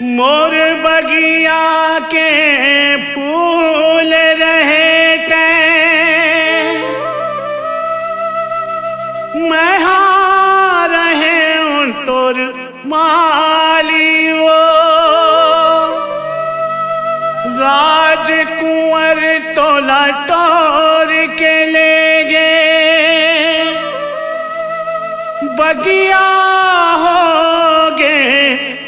मोर बगिया के फूल रहे कै महा रहे उन तोर माली वो राजकुंवर तोला टोर के ले गे बगिया हो गे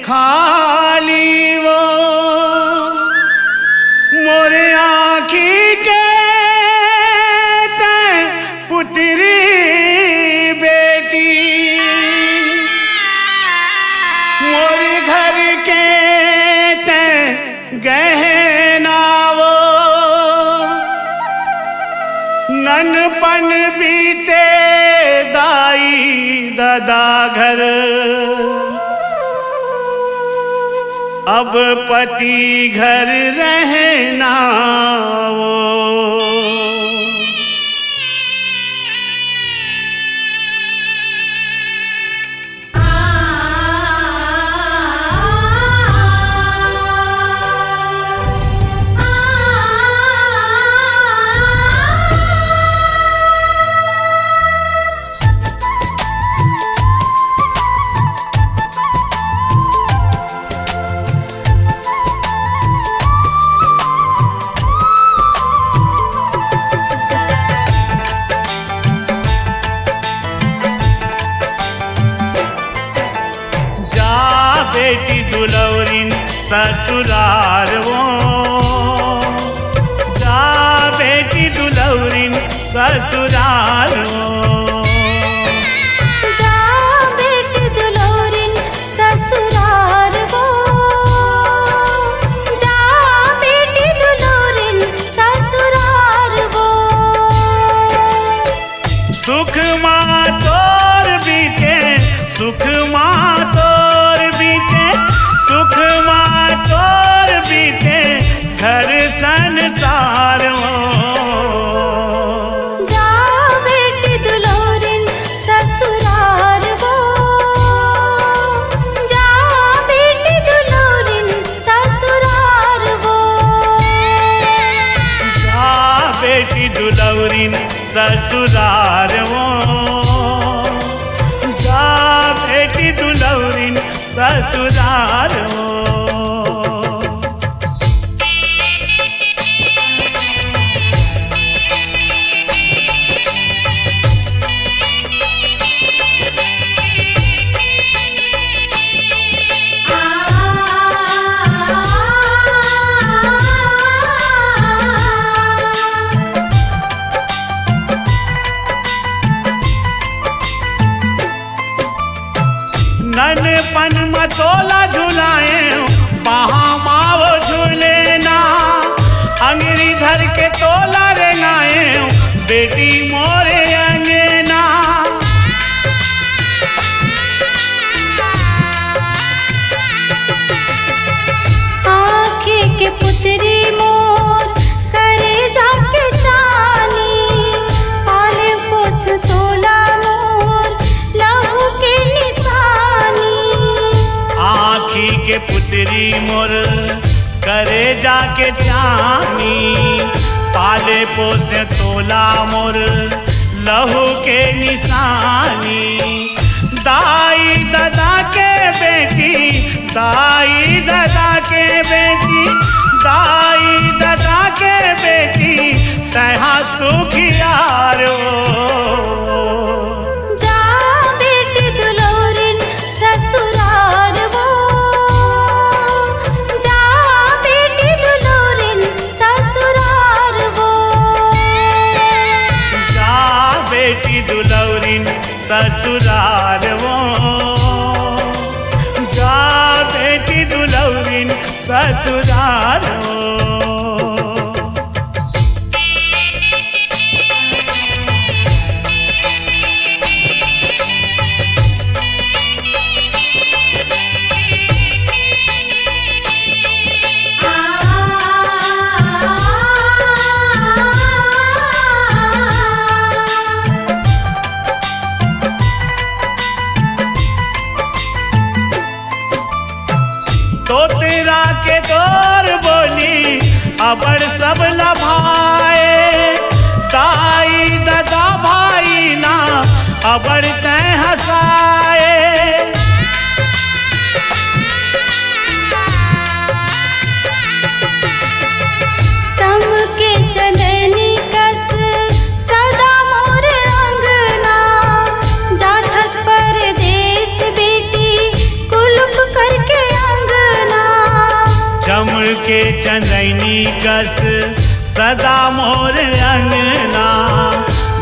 खाली वो मोरे आँखी के पुत्री बेटी मोरे घर के गहना वो ननपन बीते दाई दादा घर अब पति घर रहना वो बेटी दुलौरिन ससुरार वो जा बेटी दुलौरिन ससुरार वो जा बेटी दुलौरिन ससुरार वो जा बेटी दुलौरिन ससुरार वो सुख माँ तोर बीते सुख माँ तोर बीते सुख माँ तोर बीते घर संसार हो जा बेटी दुलौरिन ससुरार वो जा बेटी दुलौरिन ससुरार वो जा बेटी दुलौरिन ससुरार वो जा बेटी दुलौरिन ससुरार हो ननपन मतोला झुलाए बहा माव झूले ना अंगरी धर के तोला रे नाए बेटी मोरे अंगना आँखी के पुत्री मोर करे जाके जानी पाले पोस तोला मोर लहू के निशानी आँखी के पुत्री मोर करे जाके जानी पाले पोसे तोला मोर लहू के निशानी दाई दादा के बेटी दाई दादा के बेटी दाई दादा के बेटी तहा सुखियार जा बेटी दुलौरिन ससुरार वो जा बेटी दुलौरिन ससुरार वो जा बेटी दुलौरिन ससुरार वो जा बेटी दुलौरिन ससुरार वो तोते ससुरा के तोर बोली अबड़ सब लभाए, ताई दादा भाई ना अबड़ तय हंसाए। चमके चंदनी कस सदा मोर अंगना, जाथस परदेस बेटी कुलुप करके अंगना। चमके चंदनी कस सदा मोर अंगना,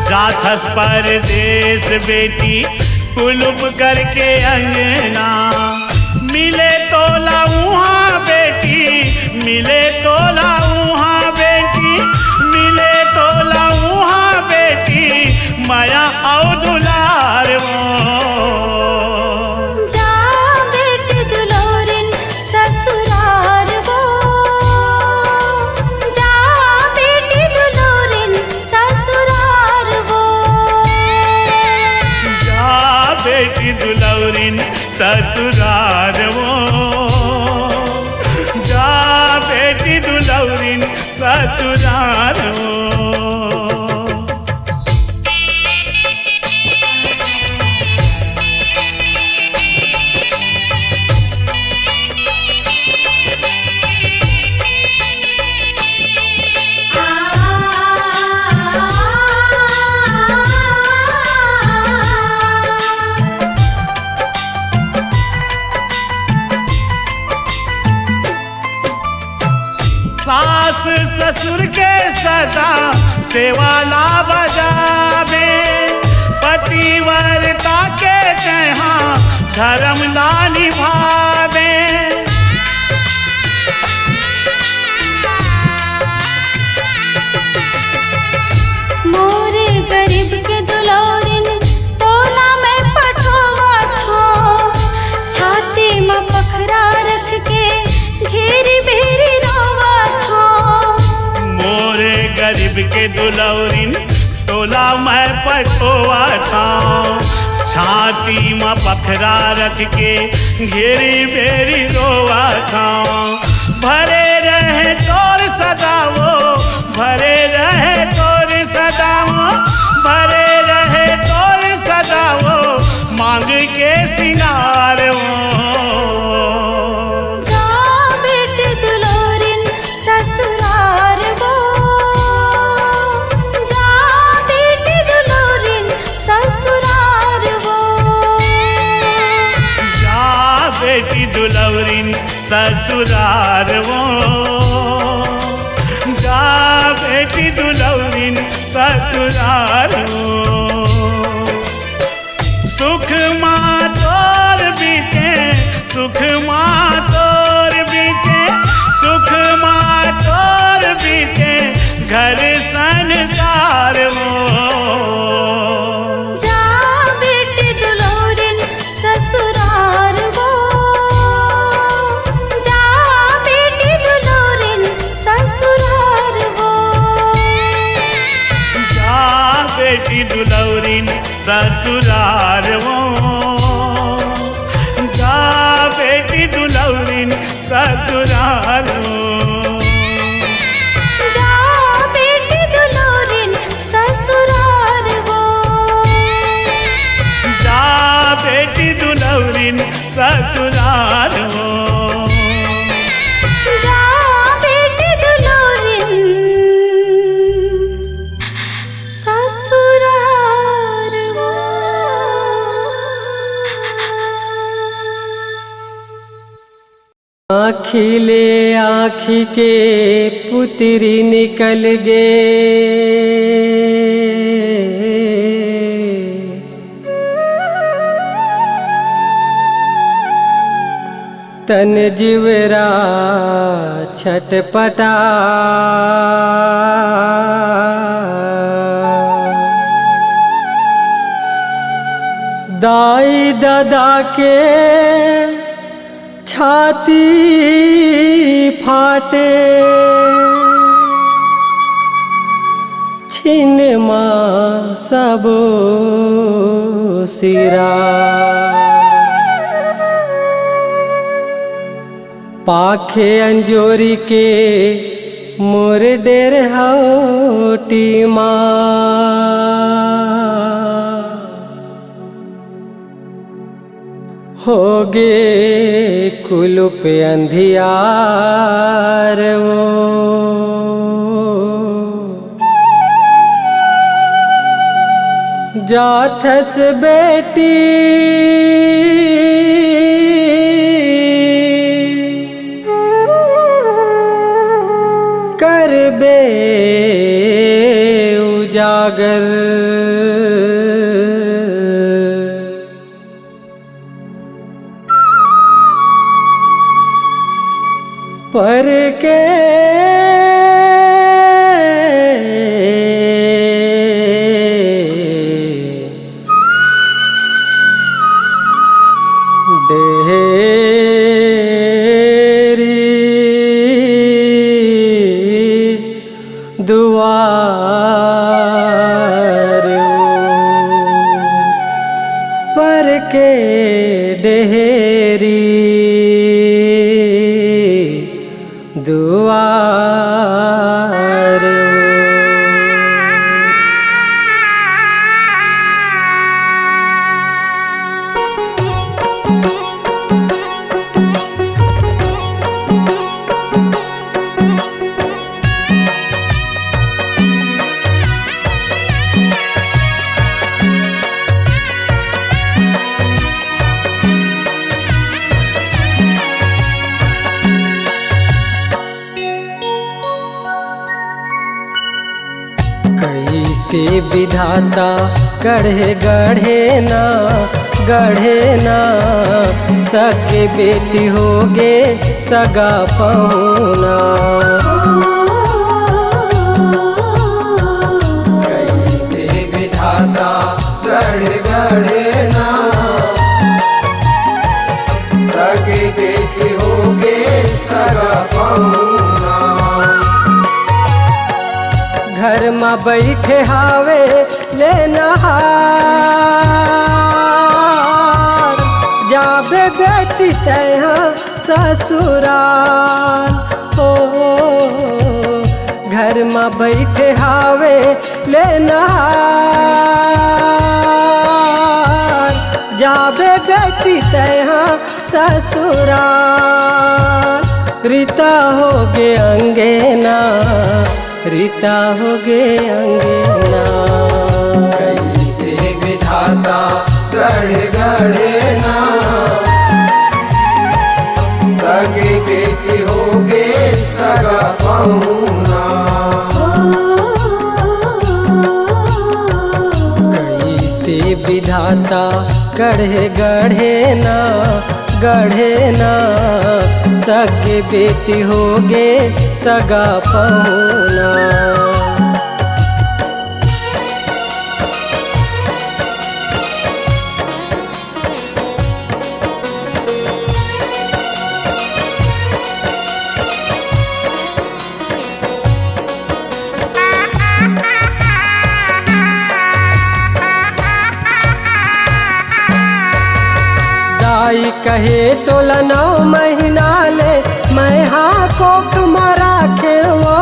जाथस परदेस बेटी कुलुप करके अंगना। मिले तो लाऊहा बेटी, मिले तो लाऊहा बेटी, मिले तो लाऊहा बेटी, माया और दुलार वो। जा बेटी दुलोरिन ससुरार वो, जा बेटी दुलोरिन ससुरार वो। जा बेटी दुलौरिन ससुरार वो, जा बेटी दुलौरिन ससुरार वो। सास ससुर के सदा सेवाला बजावे, पतिव्रता के तहाँ धर्म ला निभावे। मोरे गरीब के दुलोरिन तोला में पठोवा थो, छाती में पखरा रख के घेरी बेरी रोवा थो। मोरे गरीब के दुलौरिन तोला मैं पठोआ था, छाती में पखरा रख के घेरी बेरी रोआ था। भरे रहे तोर सदा वो, भरे रहे तोर सदा वो, भरे रहे तोर सदा वो, मांग के सिंगार वो। जा बेटी दुलोरिन ससुरार वो, जा बेटी दुलोरिन ससुरार वो। जा बेटी दुलौरिन ससुरार वो, जा बेटी दुलौरिन ससुरार वो। सुख माँ तोर बीते, सुख माँ तोर बीते, सुख माँ तोर बीते, घर संसार वो। जा बेटी दुलोरिन ससुरार वो, जा बेटी दुलोरिन ससुरार वो। जा बेटी दुलौरिन ससुरार वो, जा बेटी दुलौरिन ससुरार वो। जा बेटी दुलोरिन ससुरार वो, जा बेटी दुलौरिन ससुरार वो। जा बेटी दुलोरिन ससुरार वो। आँखिले आँखी के पुतरी निकल गे, तन जीवरा छटपटा। दाई दादा के छाती फाटे, छिन माँ सबो सिरा। पाखे अंजोरी के मोर डेर हौटी माँ होगे कुल पे अंधियार वो जाथस बेटी करबे उजागर पर के दुआर पर के डेहरी दुआर कैसे विधाता गढ़े गढ़े ना सके बेटी होगे सगा पहुना कैसे विधाता गढ़े ना सके बेटी होगे सगा पहुना घर में बैठे हावे लेना हार जाबे बेटी तैहा ससुराल हो घर में बैठे हावे लेना हार जाबे बेटी तैहा ससुराल रीता होगे अंगेना रीता होगे अंगेना कैसे विधाता गढ़े ना सगे बेटी होगे सगा पहुना कैसे विधाता गढ़े ना सगे बेटी होगे सगा पहुना दाई कहे तो 9 महीना ले मैं हाँ कोख मरा के वो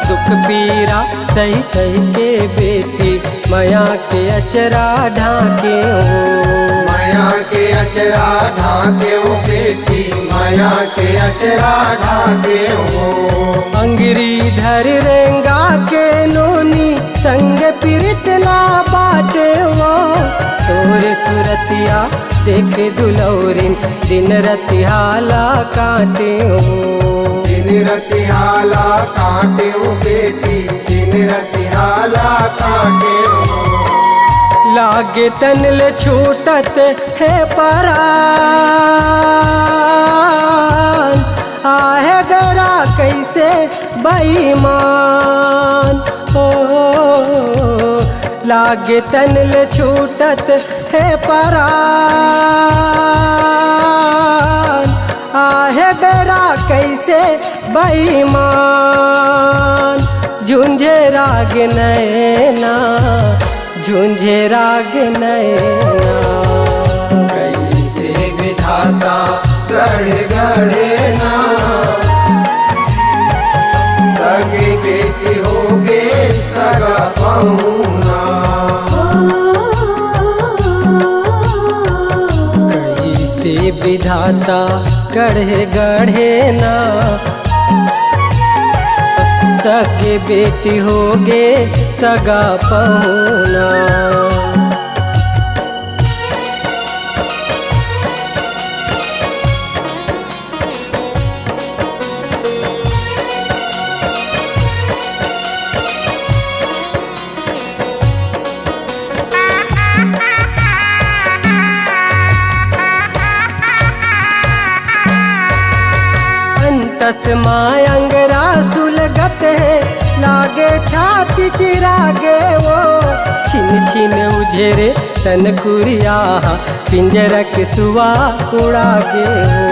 दुख पीरा सही के बेटी माया के अचरा ढाके हो माया के अचरा ढाके हो बेटी माया के अचरा ढाके हो अंगिरी धर रेंगा के नोनी संग पिरतला बाटे वो तोरे सुरतिया देखे दुलौरिन दिन रतिहाला काटे हो दिन रतिहाला काटे हो बेटी दिन रतिहाला काटे हो लागे तनल छूटत है परान आहे बेरा कैसे बेईमान हो लागे तनल छूटत है परान आहे बेरा कैसे बेईमान झुंझे राग नैना झुंझे राग नैना कैसे विधाता गढ़े ना विधाता गढ़े गढ़े ना, सगे बेटी होगे सगा पहुना। अंतस अंगरा सुलगत है, लागे छाती चिरागे वो। छिन छिन उझेरे तन कुरिया, पिंजरा के सुआ उड़ागे वो।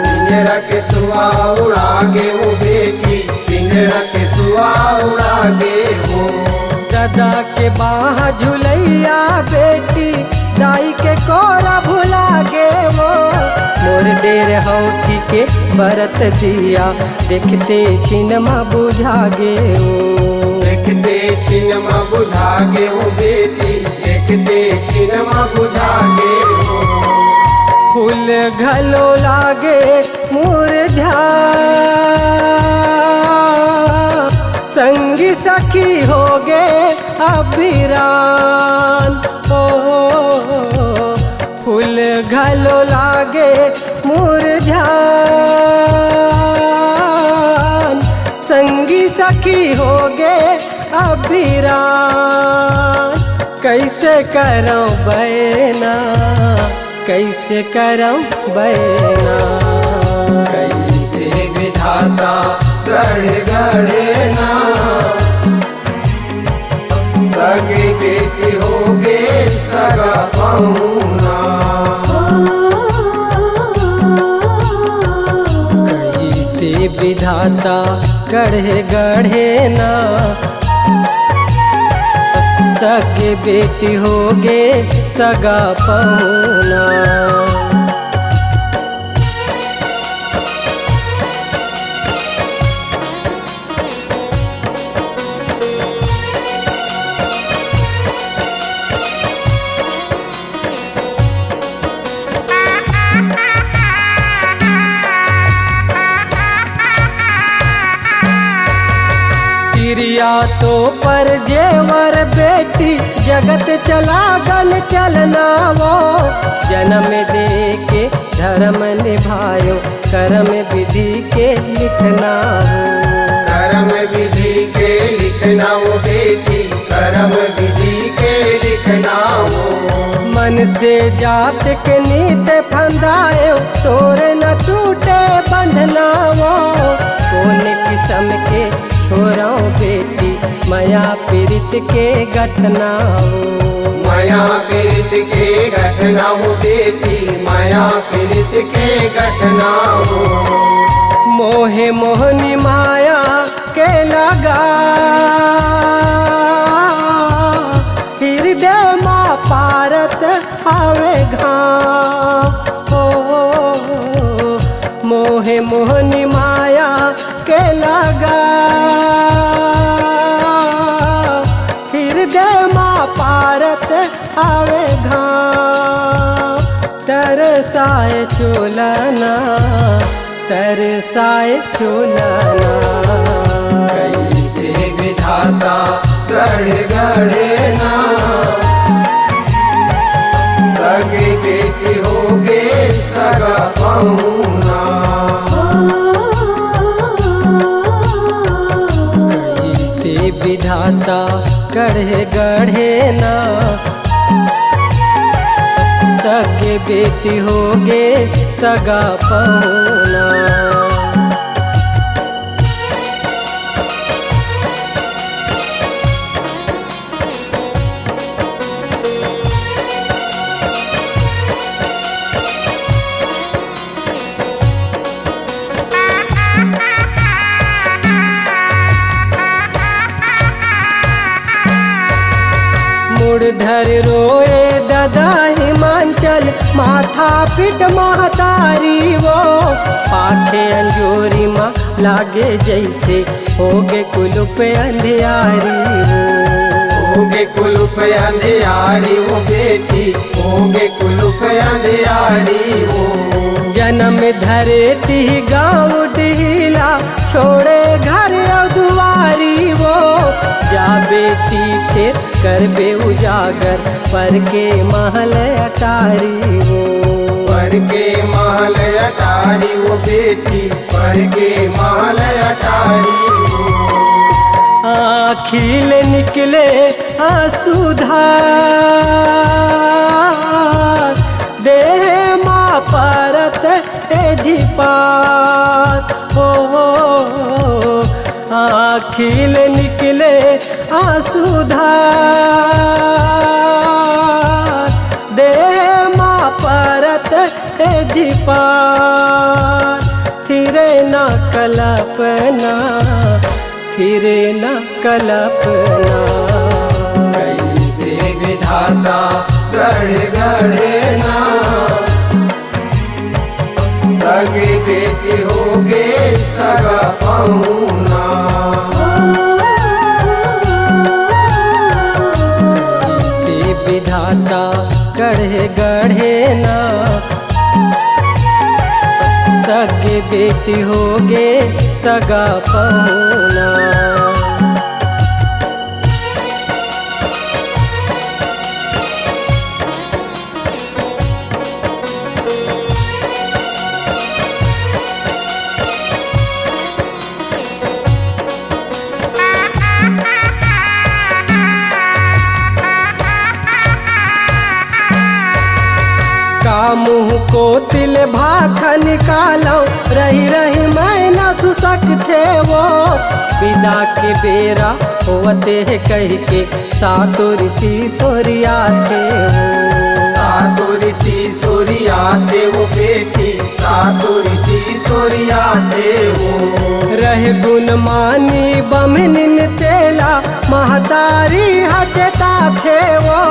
पिंजरा के सुआ उड़ागे वो बेटी, पिंजरा के सुआ उड़ागे वो। दादा के बाह झुलैया बेटी, दाई के कोरा भुलागे वो। मोर डेर हौकी के बरत दिया, देखते छिनमा बुझागे वो। देखते छिनमा बुझागे वो बेटी, देखते छिनमा बुझागे वो। फूल घलो लागे मुरझा, संगी सखी होगे अभिरान। फूल घलो लागे मुरझान, संगी सखी होगे अभिरान। कैसे करऊं बैना, कैसे करऊं बैना। कैसे विधाता गढ़े गढ़े ना, सगे बेटी होगे सगा पहुना। कैसे विधाता गढ़े गढ़े ना, सगे बेटी होगे सगा पहुना। पिरिया तो पर जेवर बेटी, जगत चला गल चलना वो। जन्म दे के धर्म निभायो, कर्म विधि के लिखना वो। कर्म विधि के लिखना वो बेटी, कर्म विधि के लिखना वो। मन से जात के नीत फंदाए, तोरे न टूटे बंधना वो। कौन किस्म के छोराओ बेटी, माया पीरित के गठना हो। माया पीरित के गठना हो बेटी, माया पीरित के गठना हो। मोहे मोहनी माया के लगा, हृदय माँ पारत आवे घाव। मोहे मोहनी माया के लगा, हृदय माँ पारत आवे घाव। तरसाए चोलना, तरसाए चोलना। कैसे विधाता गढ़े गढ़े ना, सगे बेटी होगे सगा पहुना। कैसे विधाता गढ़े गढ़े ना, सगे बेटी होगे सगा पहुना। मुड़धर रोए दादा हिमांचल, माथा पिट महतारी वो। पाखे अंजोरी माँ लागे जैसे, होगे कुलुप अंधियारी वो। होगे कुलुप अंधियारी वो बेटी, होगे कुलुप अंधियारी वो। जन्म धरती गाँव डिहिला छोड़े घर और दुआरी वो जा बेटी फिर करबे उजागर पर के महल अटारी वो पर के महल अटारी वो बेटी पर के महल अटारी वो आँखिल निकले आंसुधार देह माँ परत झिपार हो आँखिल निकले आंसुधार देह माँ परत झिपार थिरे न कल्पना फिरे न कल्पना कैसे विधाता गढ़े गढ़े ना सगे बेटी होगे सगा पहुना कैसे विधाता गढ़े गढ़े ना सगे बेटी होगे सगा पहुना मुँह को तिल भाख निकालो रही रही मैं न सुसकते वो विदा के बेरा होते है कह के सातो ऋषि सोरियाते वो सातो ऋषि सोरियाते वो बेटी सातो ऋषि सोरियाते वो रह गुण मानी बमनिन तेला महतारी हचता थे वो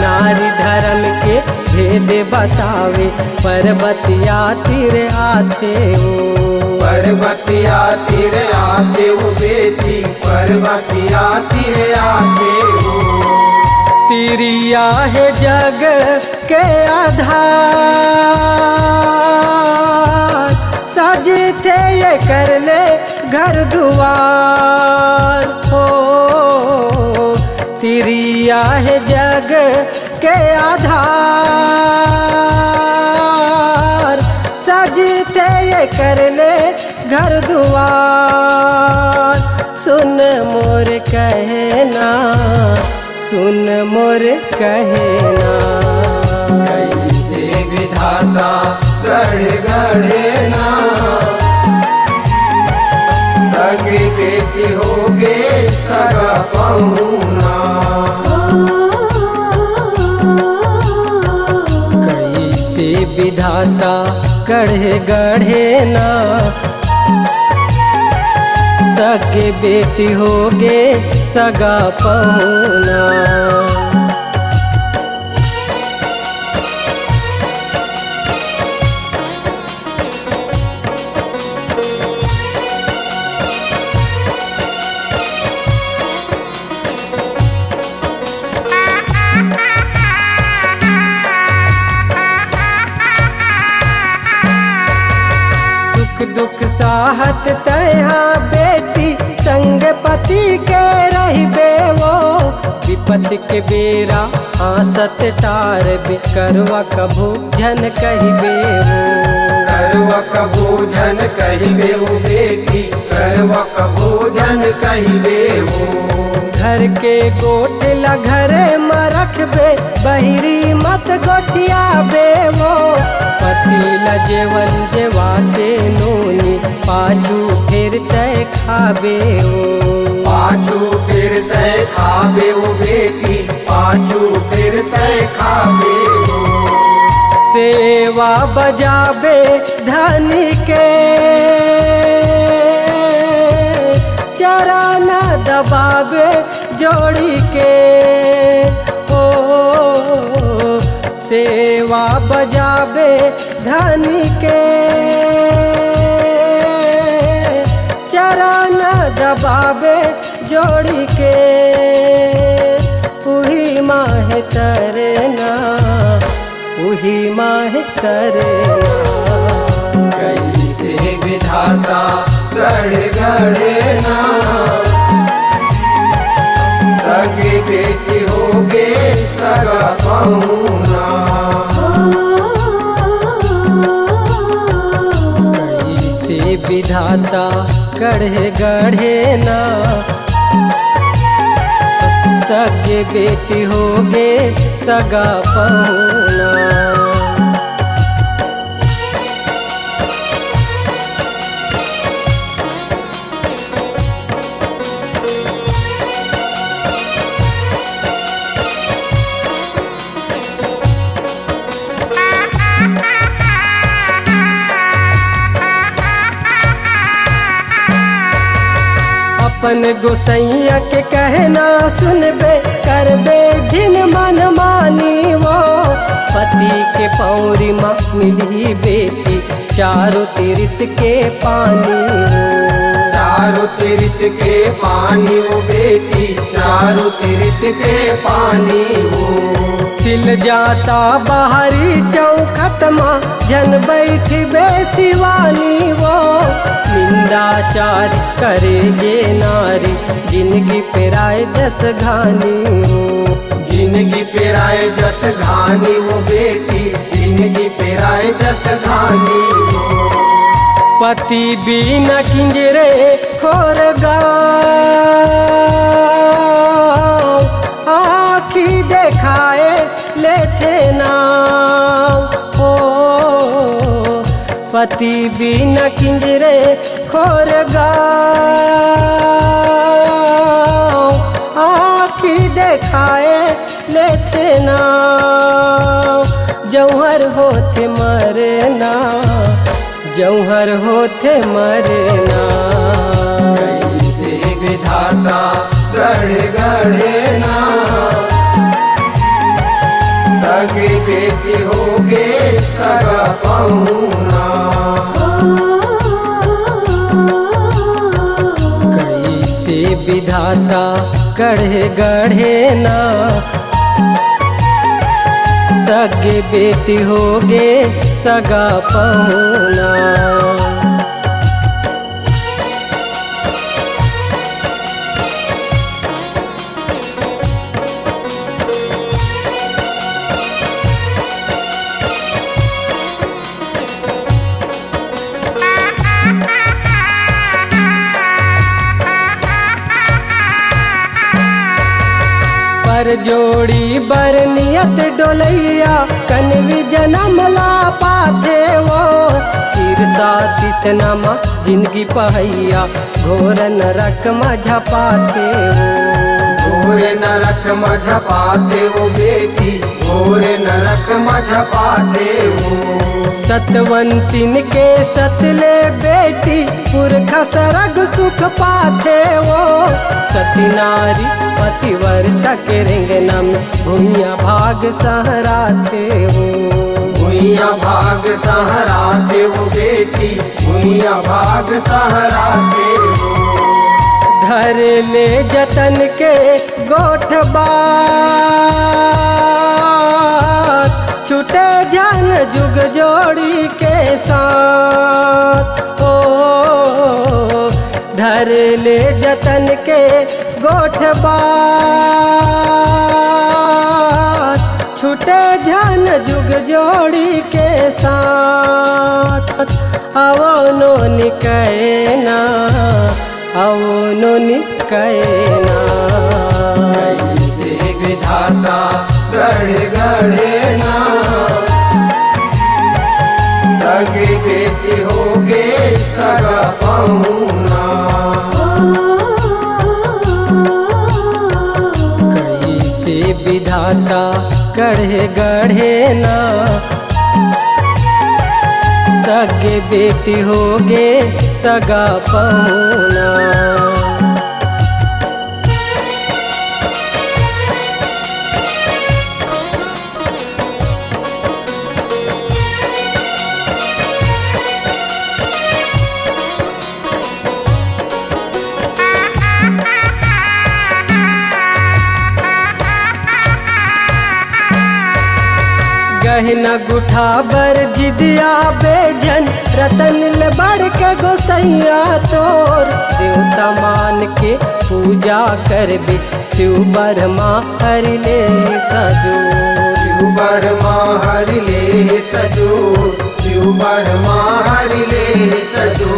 नारी धर्म के भेद बतावे पर्वतिया तीर आते वो पर्वतिया तीर आते वो बेटी पर्वतिया तीर आते वो तिरिया है जग के आधार सजते ये कर ले घर दुआर हो तिरिया है जग के आधार सजते ये कर ले घर दुआर सुन मोर कहना सुन मोर कहना कैसे विधाता गढ़े गढ़े ना सगे बेटी होगे सगा पहुना कैसे विधाता गढ़े गढ़े ना सगे बेटी होगे सगा पहुना दुख साहत तैहा बेटी संग पति के रहिबे वो विपत्ति के बेरा आसत टार बे करवा कभू जन कहिबे वो करवा कभू जन कहिबे वो बेटी करवा कभू जन कहिबे वो घर के गोटला घरे में रखबे बहिरी मत गोटिया बे वो पतिला जेवन जेवाते नूनी पाछू फिर तय खाबे वो पाछू फिर तय खाबे वो बेटी पाछू फिर तय खाबे वो सेवा बजाबे धनी के चरण दबाबे जोड़ी के ओ सेवा बजाबे धनी के चरण दबाबे जोड़ी के उही माह तरना उही माह तरना। विधाता गढ़े गढ़े ना सगे बेटी होगे सगा पहुना। कैसे विधाता गढ़े गढ़े ना सगे बेटी होगे सगा पहुना। अपन गोसैया के कहना सुनबे करबे जिन मन मानी वो पति के पौरी माँ मिली बेटी चारों तीर्थ के पानी। चारों तीर्थ के पानी वो बेटी चारों तीर्थ के पानी वो। सिल जाता बाहरी चौखट माँ जन बैठ बेसिवानी वो निंदाचार करे जे नारी जिंदगी पेराए जस घानी वो। जिंदगी पेराए जस घानी वो बेटी जिंदगी पेराए जस घानी वो। पति बिना किंजरे खोर आखी देखाए लेते नाम हो। पति बिना किंजरे खोर आखी देखाए लेते नाम। जौहर होते मरना जौहर होते मरना। कैसे विधाता गढ़े गढ़े ना सगे बेटी होगे सगा पहुना। कैसे विधाता गढ़े गढ़े ना सगे बेटी होगे सगा पहुना। पर जोड़ी बरनियत डोलैया कनवी जन्म ला पाथे वो। ईर्षा तिसनमा जिंदगी पहैया घोर नरक मझा पाथे वो। घोर नरक मझा पाते वो बेटी घोर नरक मझा पाते वो। सतवंतिन के सतले बेटी पुरखा सरग सुख पाथे वो। सती नारी पतिव्रता के रेंगना में भूमिया भाग सहरा थे वो। भूइया भाग सहरा थे वो बेटी भूइया भाग सहरा थे वो। धर ले जतन के गोठ बात छूटे जन जुग जोड़ी के साथ ओ। धर ले जतन के गोठ बात छूटे जन जुग जोड़ी के साथ। आवो नो निकैना आवो नो निकैना। कैसे विधाता गढ़े गढ़े ना सगे बेटी होगे सगा पहुना। कैसे विधाता गढ़े गढ़े ना सगे बेटी होगे सगा पहुना। गहना गुठा बर जिदिया बेजन रतन ले बढ़ के गोसैया तोर देवता मान के पूजा करबे शिव बर्मा हर ले सजो शिव बर्मा हरि ले सजो शिव बर्मा हरि ले सजो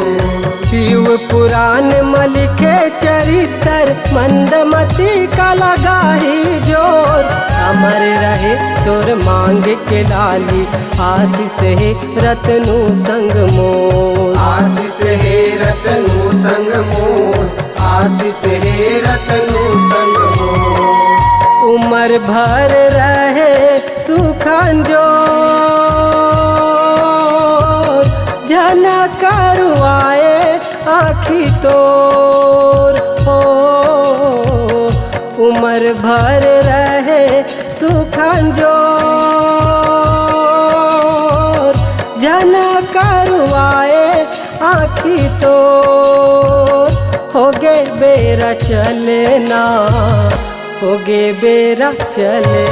शिव पुराण मलिखे चरित्र मंदमती का लगाही जोर अमर रहे तोर मांग के लाली आशीष है रतनु संग मोर आशीष हे रतनु संग मोर आशीष हे रतनु संग मोर उमर भर रहे सुखन जोर जना करवाए आखी तोर हो उमर भर रहे सुखन जोर जना करवाए आखी तोर होगे बेरा चलना होगे बेरा चलना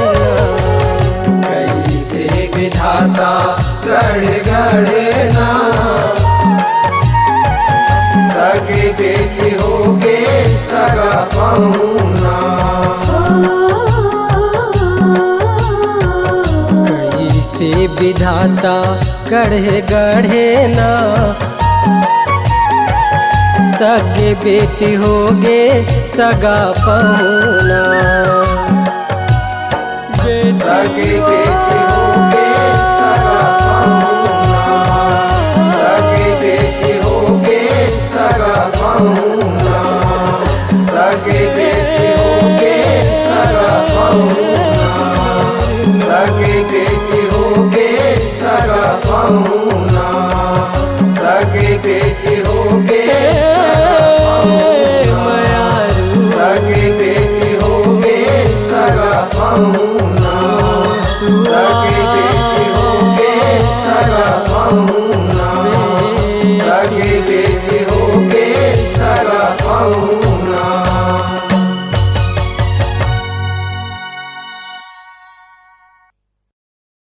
कैसे विधाता गढ़े गढ़े ना सगे बेटी होगे सगा पहुना कैसे विधाता गढ़े गढ़े ना सगे बेटी होगे सगा पहुना सगे बेटी होगे